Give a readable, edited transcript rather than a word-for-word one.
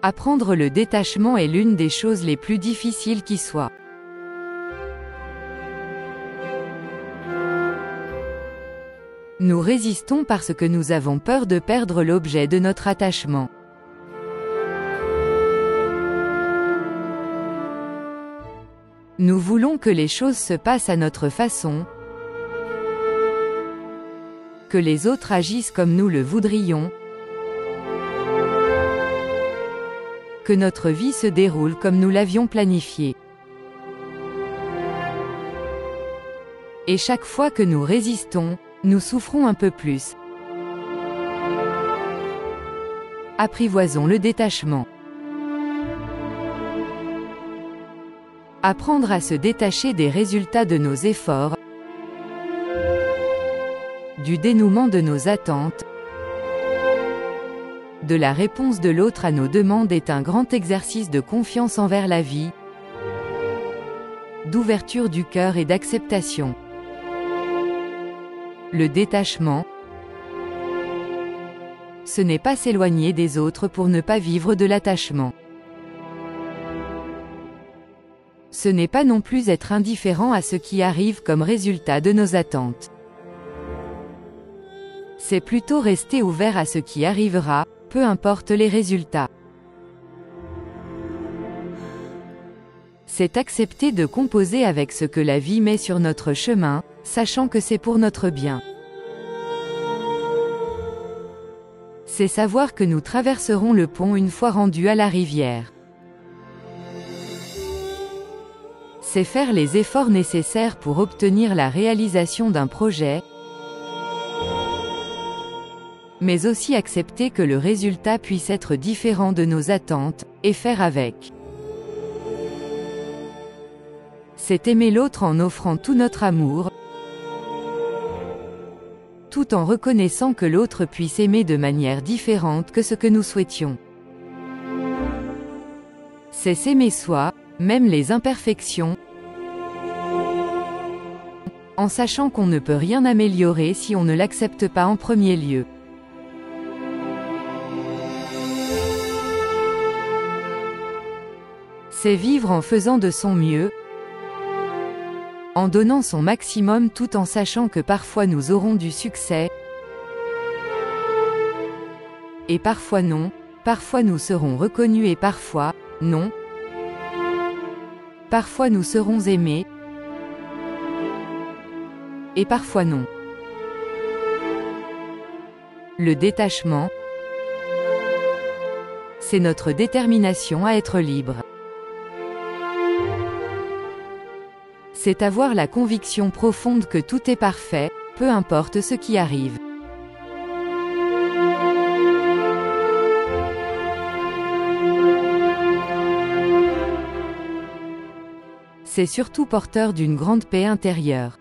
Apprendre le détachement est l'une des choses les plus difficiles qui soient. Nous résistons parce que nous avons peur de perdre l'objet de notre attachement. Nous voulons que les choses se passent à notre façon, que les autres agissent comme nous le voudrions, que notre vie se déroule comme nous l'avions planifié. Et chaque fois que nous résistons, nous souffrons un peu plus. Apprivoisons le détachement. Apprendre à se détacher des résultats de nos efforts, du dénouement de nos attentes, de la réponse de l'autre à nos demandes est un grand exercice de confiance envers la vie, d'ouverture du cœur et d'acceptation. Le détachement, ce n'est pas s'éloigner des autres pour ne pas vivre de l'attachement. Ce n'est pas non plus être indifférent à ce qui arrive comme résultat de nos attentes. C'est plutôt rester ouvert à ce qui arrivera, peu importe les résultats. C'est accepter de composer avec ce que la vie met sur notre chemin, sachant que c'est pour notre bien. C'est savoir que nous traverserons le pont une fois rendus à la rivière. C'est faire les efforts nécessaires pour obtenir la réalisation d'un projet, mais aussi accepter que le résultat puisse être différent de nos attentes, et faire avec. C'est aimer l'autre en offrant tout notre amour, tout en reconnaissant que l'autre puisse aimer de manière différente que ce que nous souhaitions. C'est s'aimer soi, même les imperfections, en sachant qu'on ne peut rien améliorer si on ne l'accepte pas en premier lieu. C'est vivre en faisant de son mieux, en donnant son maximum tout en sachant que parfois nous aurons du succès, et parfois non, parfois nous serons reconnus et parfois, non. Parfois nous serons aimés, et parfois non. Le détachement, c'est notre détermination à être libre. C'est avoir la conviction profonde que tout est parfait, peu importe ce qui arrive. C'est surtout porteur d'une grande paix intérieure.